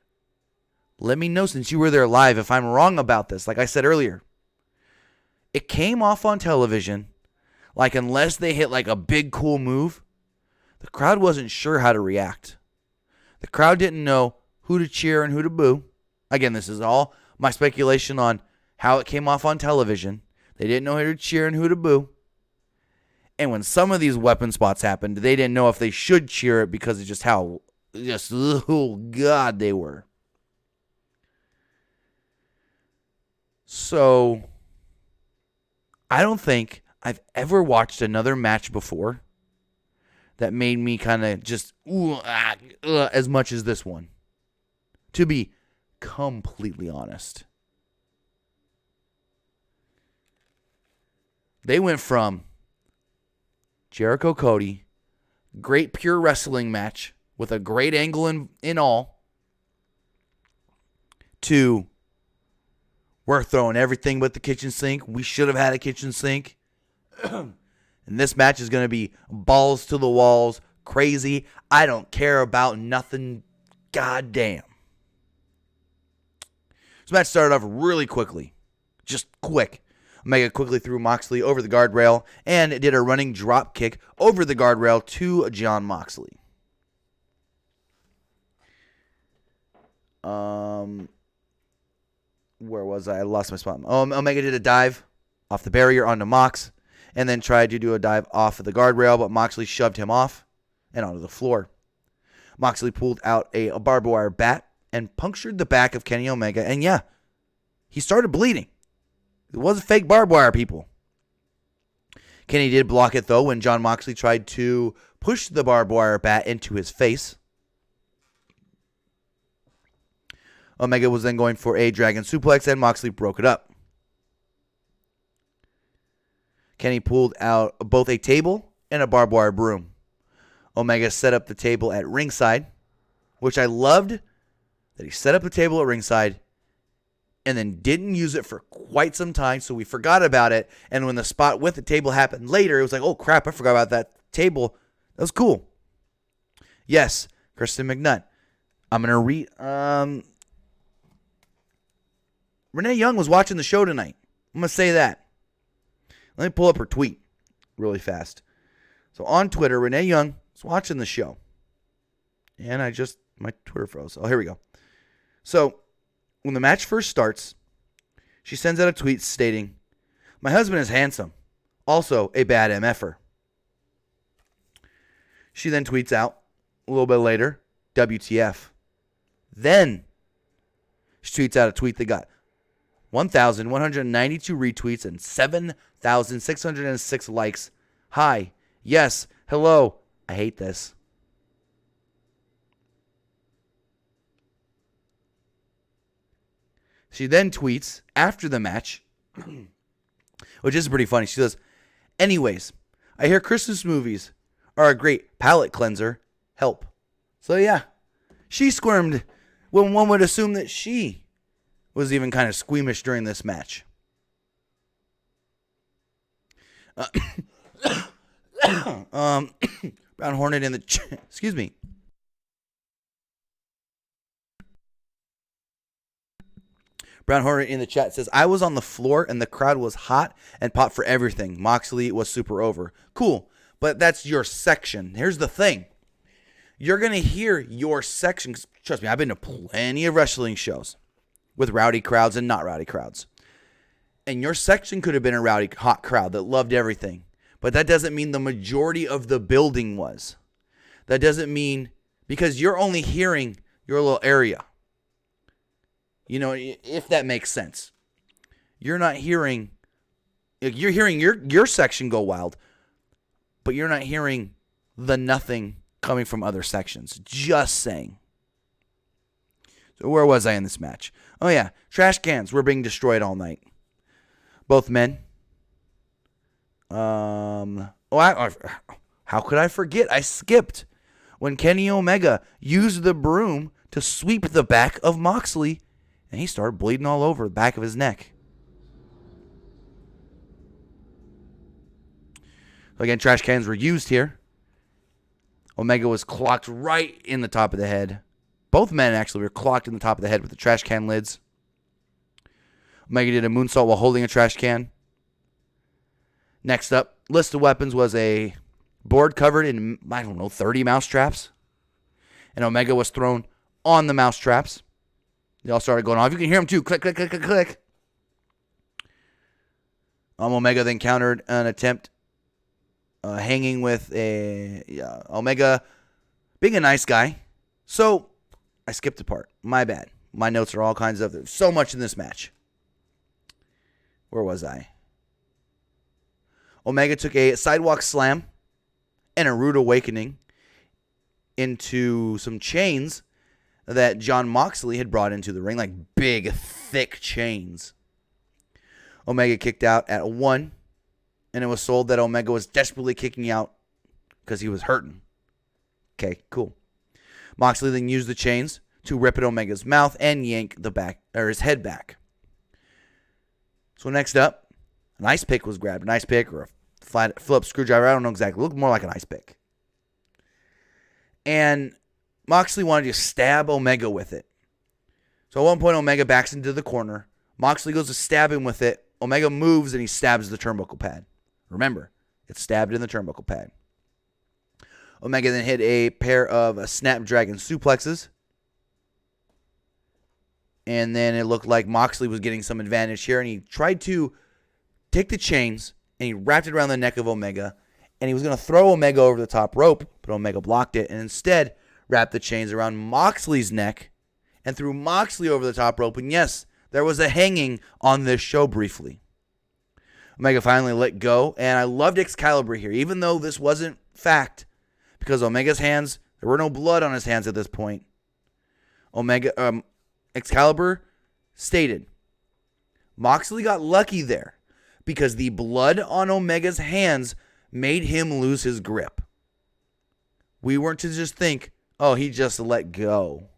[SPEAKER 1] let me know since you were there live if I'm wrong about this. Like I said earlier, it came off on television like unless they hit like a big cool move, the crowd wasn't sure how to react. The crowd didn't know who to cheer and who to boo. Again, this is all my speculation on how it came off on television. They didn't know who to cheer and who to boo. And when some of these weapon spots happened, they didn't know if they should cheer it because of just how, oh God, they were. So, I don't think I've ever watched another match before that made me kind of just as much as this one. To be completely honest. They went from Jericho Cody, great pure wrestling match with a great angle in all, to we're throwing everything but the kitchen sink. We should have had a kitchen sink. And this match is going to be balls to the walls, crazy. I don't care about nothing. Goddamn. This match started off really quickly. Just quick. Omega quickly threw Moxley over the guardrail and did a running drop kick over the guardrail to Jon Moxley. Where was I? I lost my spot. Omega did a dive off the barrier onto Mox and then tried to do a dive off of the guardrail, but Moxley shoved him off and onto the floor. Moxley pulled out a barbed wire bat and punctured the back of Kenny Omega, and yeah, he started bleeding. It wasn't fake barbed wire, people. Kenny did block it, though, when Jon Moxley tried to push the barbed wire bat into his face. Omega was then going for a dragon suplex, and Moxley broke it up. Kenny pulled out both a table and a barbed wire broom. Omega set up the table at ringside, which I loved that he set up the table at ringside and then didn't use it for quite some time, so we forgot about it. And when the spot with the table happened later, it was like, oh crap, I forgot about that table. That was cool. Yes, Kristen McNutt. I'm going to read... Renee Young was watching the show tonight. I'm going to say that. Let me pull up her tweet really fast. So on Twitter, Renee Young was watching the show. And my Twitter froze. Oh, here we go. So when the match first starts, she sends out a tweet stating, "My husband is handsome. Also a bad MFer." She then tweets out a little bit later, WTF. Then she tweets out a tweet that got 1,192 retweets and 7,606 likes. Hi. Yes. Hello. I hate this. She then tweets after the match, which is pretty funny. She says, "Anyways, I hear Christmas movies are a great palate cleanser. Help." So yeah, she squirmed when one would assume that she was even kind of squeamish during this match. Brown Hornet in the excuse me. Brown Hornet in the chat says, "I was on the floor and the crowd was hot and popped for everything. Moxley was super over." Cool, but that's your section. Here's the thing. You're going to hear your section. Trust me, I've been to plenty of wrestling shows with rowdy crowds and not rowdy crowds. And your section could have been a rowdy, hot crowd that loved everything. But that doesn't mean the majority of the building was. That doesn't mean, because you're only hearing your little area. You know, if that makes sense. You're not hearing, you're hearing your section go wild, but you're not hearing the nothing coming from other sections. Just saying. So where was I in this match? Oh yeah, trash cans were being destroyed all night. Both men. How could I forget? I skipped when Kenny Omega used the broom to sweep the back of Moxley, and he started bleeding all over the back of his neck. So again, trash cans were used here. Omega was clocked right in the top of the head. Both men actually were clocked in the top of the head with the trash can lids. Omega did a moonsault while holding a trash can. Next up, list of weapons was a board covered in, 30 mouse traps. And Omega was thrown on the mouse traps. They all started going off. You can hear them too. Click, click, click, click, click. Omega then countered an attempt hanging with Omega being a nice guy. So I skipped a part. My bad. My notes are all kinds of... There's so much in this match. Where was I? Omega took a sidewalk slam and a rude awakening into some chains that Jon Moxley had brought into the ring. Like big, thick chains. Omega kicked out at 1. And it was sold that Omega was desperately kicking out because he was hurting. Okay, cool. Moxley then used the chains to rip at Omega's mouth and yank his head back. So next up, an ice pick was grabbed. An ice pick or a flip screwdriver. I don't know exactly. It looked more like an ice pick. And Moxley wanted to stab Omega with it. So at one point, Omega backs into the corner. Moxley goes to stab him with it. Omega moves and he stabs the turnbuckle pad. Remember, it's stabbed in the turnbuckle pad. Omega then hit a pair of snapdragon suplexes. And then it looked like Moxley was getting some advantage here, and he tried to take the chains, and he wrapped it around the neck of Omega, and he was going to throw Omega over the top rope, but Omega blocked it, and instead wrapped the chains around Moxley's neck and threw Moxley over the top rope. And yes, there was a hanging on this show briefly. Omega finally let go, and I loved Excalibur here, even though this wasn't fact, because Omega's hands, there were no blood on his hands at this point. Excalibur stated, Moxley got lucky there because the blood on Omega's hands made him lose his grip. We weren't to just think, oh, he just let go.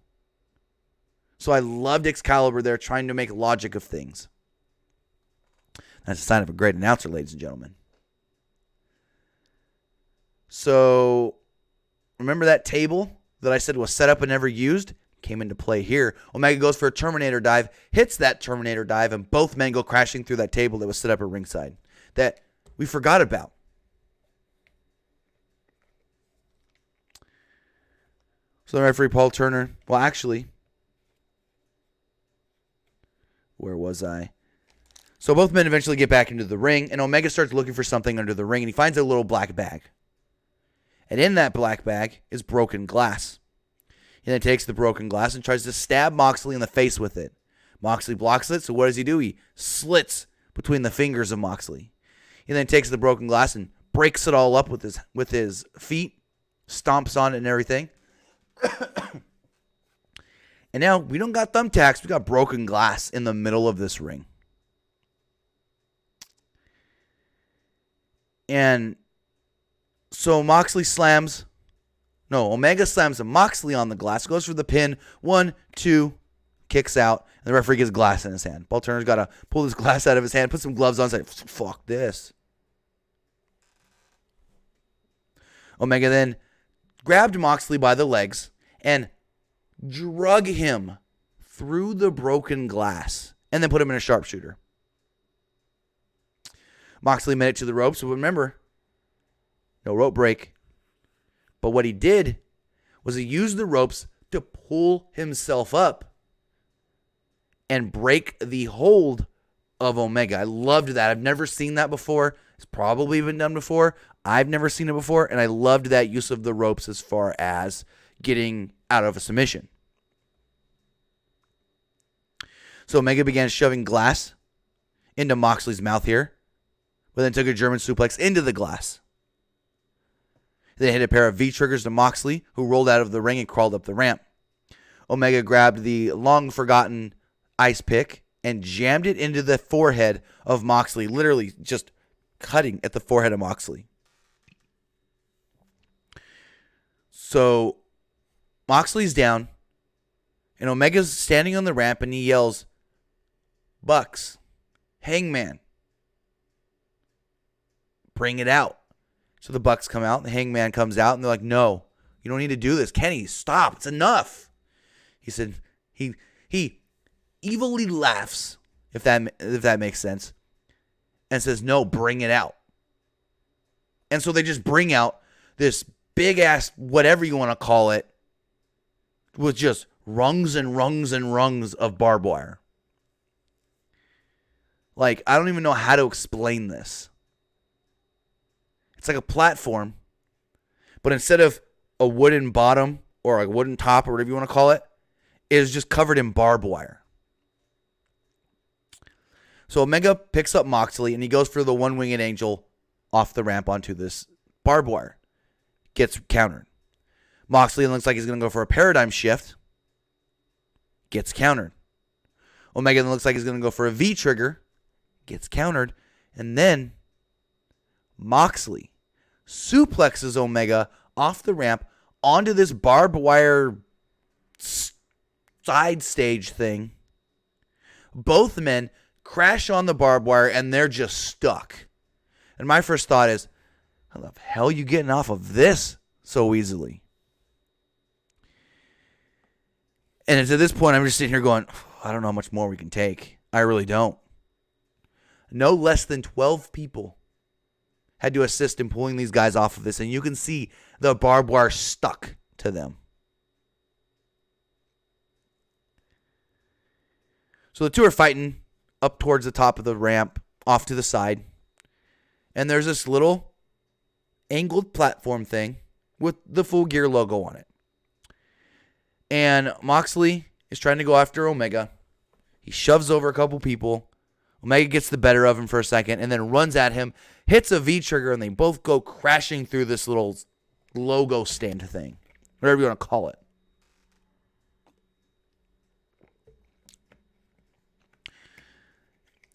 [SPEAKER 1] So I loved Excalibur there trying to make logic of things. That's a sign of a great announcer, ladies and gentlemen. So, remember that table that I said was set up and never used? Came into play here. Omega goes for a Terminator dive, hits that Terminator dive, and both men go crashing through that table that was set up at ringside that we forgot about. So the referee, Paul Turner, well, actually, where was I? So both men eventually get back into the ring, and Omega starts looking for something under the ring, and he finds a little black bag. And in that black bag is broken glass. He then takes the broken glass and tries to stab Moxley in the face with it. Moxley blocks it, so what does he do? He slits between the fingers of Moxley. He then takes the broken glass and breaks it all up with his feet, stomps on it and everything. And now we don't got thumbtacks, we got broken glass in the middle of this ring. And so Omega slams Moxley on the glass, goes for the pin, 1, 2, kicks out, and the referee gets glass in his hand. Paul Turner's got to pull this glass out of his hand, put some gloves on, and say, fuck this. Omega then grabbed Moxley by the legs and drug him through the broken glass, and then put him in a sharpshooter. Moxley made it to the ropes, so remember, no rope break. But what he did was he used the ropes to pull himself up and break the hold of Omega. I loved that. I've never seen that before. It's probably been done before. I've never seen it before, and I loved that use of the ropes as far as getting out of a submission. So Omega began shoving glass into Moxley's mouth here, but then took a German suplex into the glass. Then hit a pair of V-triggers to Moxley, who rolled out of the ring and crawled up the ramp. Omega grabbed the long-forgotten ice pick and jammed it into the forehead of Moxley, literally just cutting at the forehead of Moxley. So Moxley's down, and Omega's standing on the ramp, and he yells, Bucks, Hangman, bring it out. So the Bucks come out, and the Hangman comes out, and they're like, no, you don't need to do this. Kenny, stop. It's enough. He said, he evilly laughs, if that makes sense, and says, no, bring it out. And so they just bring out this big-ass, whatever you want to call it, with just rungs and rungs and rungs of barbed wire. Like, I don't even know how to explain this. It's like a platform, but instead of a wooden bottom or a wooden top or whatever you want to call it, it is just covered in barbed wire. So Omega picks up Moxley, and he goes for the one-winged angel off the ramp onto this barbed wire. Gets countered. Moxley looks like he's going to go for a paradigm shift. Gets countered. Omega then looks like he's going to go for a V-trigger. Gets countered. And then Moxley suplexes Omega off the ramp onto this barbed wire side stage thing. Both men crash on the barbed wire, and they're just stuck. And my first thought is, how the hell are you getting off of this so easily? And it's at this point, I'm just sitting here going, I don't know how much more we can take. I really don't. No less than 12 people had to assist in pulling these guys off of this, and you can see the barbed wire stuck to them. So the two are fighting up towards the top of the ramp, off to the side. And there's this little angled platform thing with the Full Gear logo on it. And Moxley is trying to go after Omega. He shoves over a couple people. Omega gets the better of him for a second and then runs at him, hits a V-trigger, and they both go crashing through this little logo stand thing, whatever you want to call it.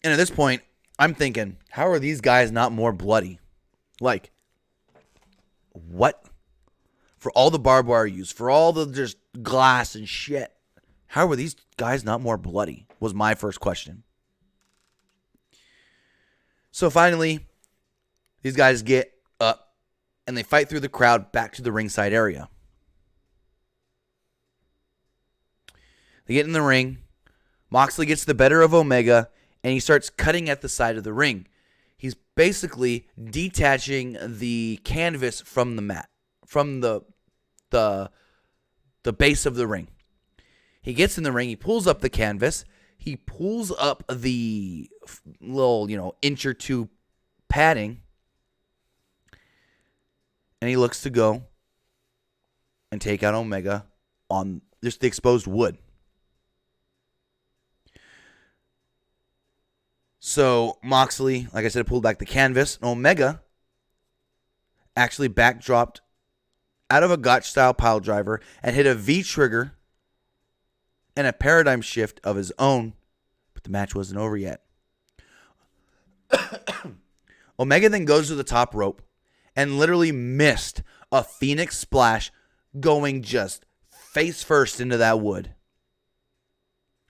[SPEAKER 1] And at this point, I'm thinking, how are these guys not more bloody? Like, what? For all the barbed wire used, for all the just glass and shit, how were these guys not more bloody? Was my first question. So finally, these guys get up and they fight through the crowd back to the ringside area. They get in the ring. Moxley gets the better of Omega and he starts cutting at the side of the ring. He's basically detaching the canvas from the mat, from the base of the ring. He gets in the ring. He pulls up the canvas. He pulls up the little, inch or two padding. And he looks to go and take out Omega on just the exposed wood. So Moxley, like I said, pulled back the canvas. Omega actually backdropped out of a Gotch-style pile driver and hit a V-trigger and a paradigm shift of his own. But the match wasn't over yet. Omega then goes to the top rope and literally missed a Phoenix splash going just face first into that wood.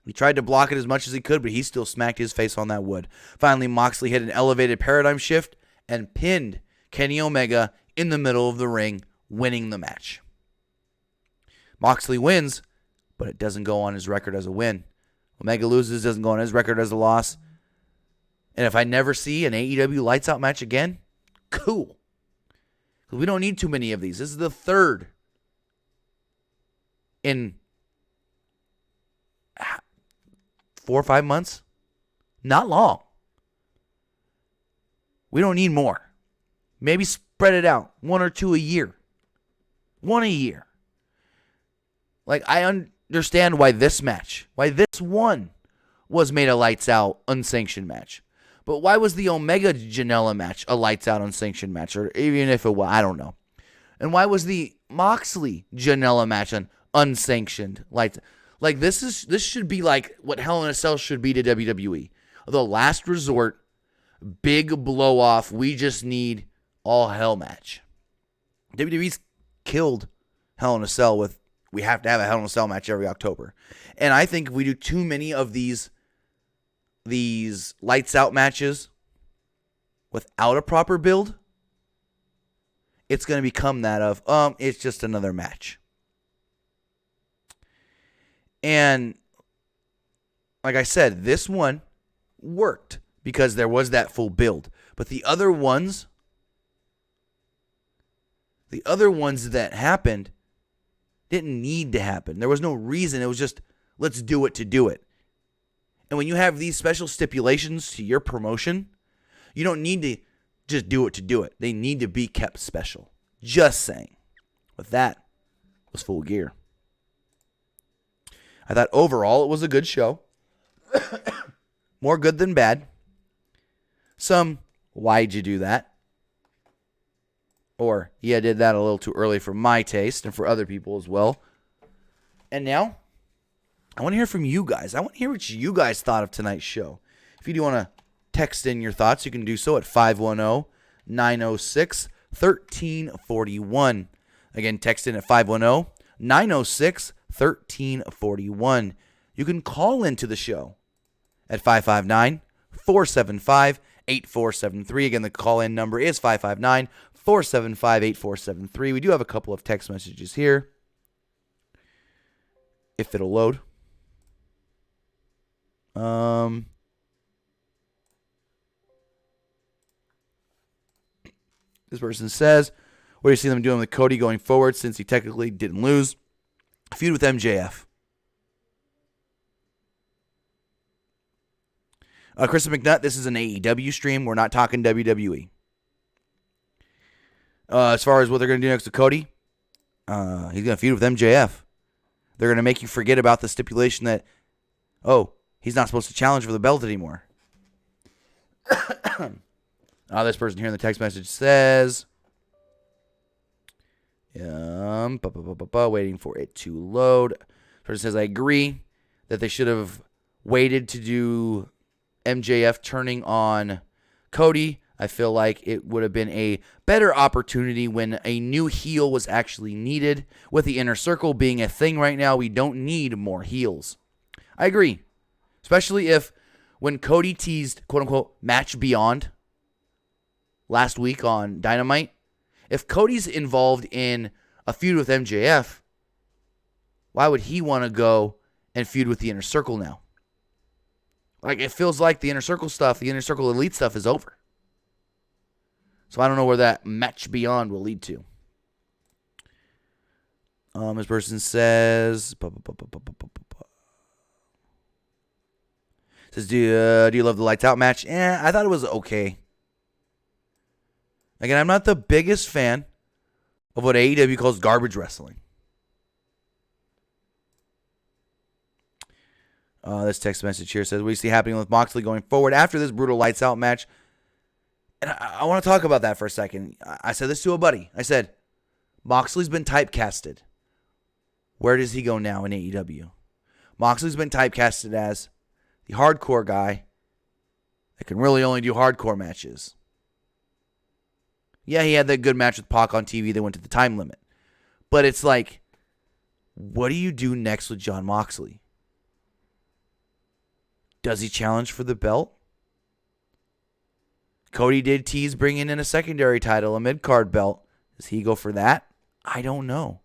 [SPEAKER 1] He tried to block it as much as he could, but he still smacked his face on that wood. Finally, Moxley hit an elevated paradigm shift and pinned Kenny Omega in the middle of the ring, winning the match. Moxley wins, but it doesn't go on his record as a win. Omega loses, doesn't go on his record as a loss. And if I never see an AEW Lights Out match again, cool. We don't need too many of these. This is the third in 4 or 5 months. Not long. We don't need more. Maybe spread it out. 1 or 2 a year. 1 a year. Like, I understand why this one was made a lights out unsanctioned match. But why was the Omega Janela match a lights out unsanctioned match? Or even if it was, I don't know. And why was the Moxley Janela match an unsanctioned lights out? Like, this should be like what Hell in a Cell should be to WWE. The last resort, big blow off, we just need all hell match. WWE's killed Hell in a Cell with we have to have a Hell in a Cell match every October. And I think if we do too many of these lights out matches without a proper build, it's going to become that of, it's just another match. And like I said, this one worked because there was that full build. But the other ones that happened didn't need to happen. There was no reason. It was just, let's do it to do it. And when you have these special stipulations to your promotion, you don't need to just do it to do it. They need to be kept special. Just saying. But that was Full Gear. I thought overall it was a good show. More good than bad. Some, why'd you do that? Or, yeah, I did that a little too early for my taste and for other people as well. And now, I want to hear from you guys. I want to hear what you guys thought of tonight's show. If you do want to text in your thoughts, you can do so at 510-906-1341. Again, text in at 510-906-1341. You can call into the show at 559-475-8473. Again, the call-in number is 559-475-8473. We do have a couple of text messages here, if it'll load. This person says, what do you see them doing with Cody going forward since he technically didn't lose? Feud with MJF. Kristen McNutt, this is an AEW stream. We're not talking WWE. As far as what they're going to do next to Cody, he's going to feud with MJF. They're going to make you forget about the stipulation that, he's not supposed to challenge for the belt anymore. This person here in the text message says, waiting for it to load. Person says, I agree that they should have waited to do MJF turning on Cody. I feel like it would have been a better opportunity when a new heel was actually needed. With the Inner Circle being a thing right now, we don't need more heels. I agree. Especially if when Cody teased, quote-unquote, Match Beyond last week on Dynamite, if Cody's involved in a feud with MJF, why would he want to go and feud with the Inner Circle now? Like, it feels like the Inner Circle stuff, the Inner Circle Elite stuff is over. So I don't know where that Match Beyond will lead to. This person says, do you love the Lights Out match? I thought it was okay. Again, I'm not the biggest fan of what AEW calls garbage wrestling. This text message here says, what do you see happening with Moxley going forward after this brutal Lights Out match? And I want to talk about that for a second. I said this to a buddy. I said, Moxley's been typecasted. Where does he go now in AEW? Moxley's been typecasted as the hardcore guy that can really only do hardcore matches. Yeah, he had that good match with Pac on TV that went to the time limit. But it's like, what do you do next with Jon Moxley? Does he challenge for the belt? Cody did tease bringing in a secondary title, a mid-card belt. Does he go for that? I don't know.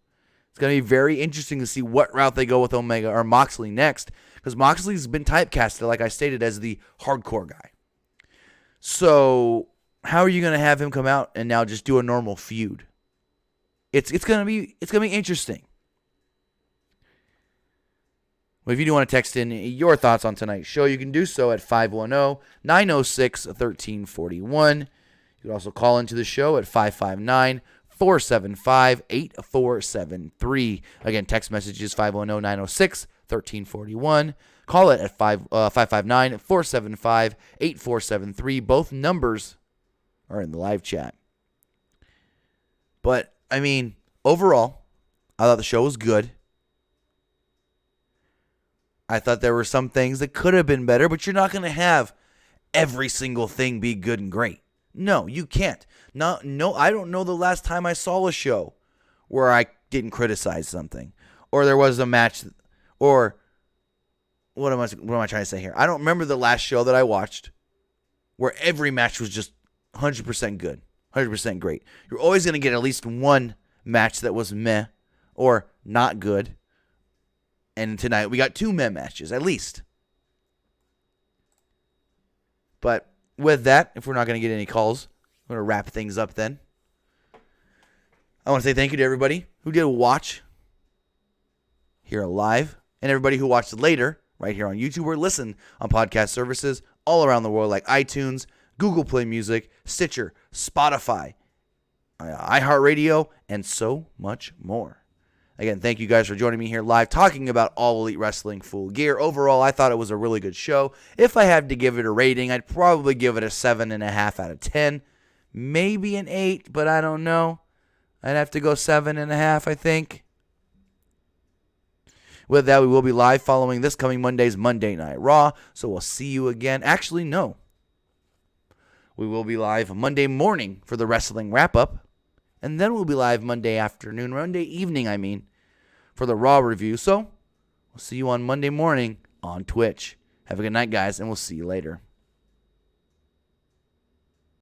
[SPEAKER 1] It's going to be very interesting to see what route they go with Omega or Moxley next, because Moxley's been typecasted, like I stated, as the hardcore guy. So how are you going to have him come out and now just do a normal feud? It's going to be interesting. Well, if you do want to text in your thoughts on tonight's show, you can do so at 510-906-1341. You can also call into the show at 559-475-8473. Again, text messages 510-906-1341. Call it at 559-475-8473. Both numbers are in the live chat. But, I mean, overall, I thought the show was good. I thought there were some things that could have been better, but you're not going to have every single thing be good and great. No, you can't. No, I don't know the last time I saw a show where I didn't criticize something, or there was a match, or what am I trying to say here? I don't remember the last show that I watched where every match was just 100% good, 100% great. You're always going to get at least one match that was meh or not good. And tonight we got two meh matches, at least. But with that, if we're not going to get any calls, I'm going to wrap things up then. I want to say thank you to everybody who did watch here live, and everybody who watched later right here on YouTube or listen on podcast services all around the world like iTunes, Google Play Music, Stitcher, Spotify, iHeartRadio, and so much more. Again, thank you guys for joining me here live talking about All Elite Wrestling Full Gear. Overall, I thought it was a really good show. If I had to give it a rating, I'd probably give it a 7.5 out of 10. Maybe an 8, but I don't know. I'd have to go 7.5, I think. With that, we will be live following this coming Monday's Monday Night Raw, so we'll see you again. Actually, no. We will be live Monday morning for the wrestling wrap-up. And then we'll be live Monday evening, for the Raw review. So, we'll see you on Monday morning on Twitch. Have a good night, guys, and we'll see you later.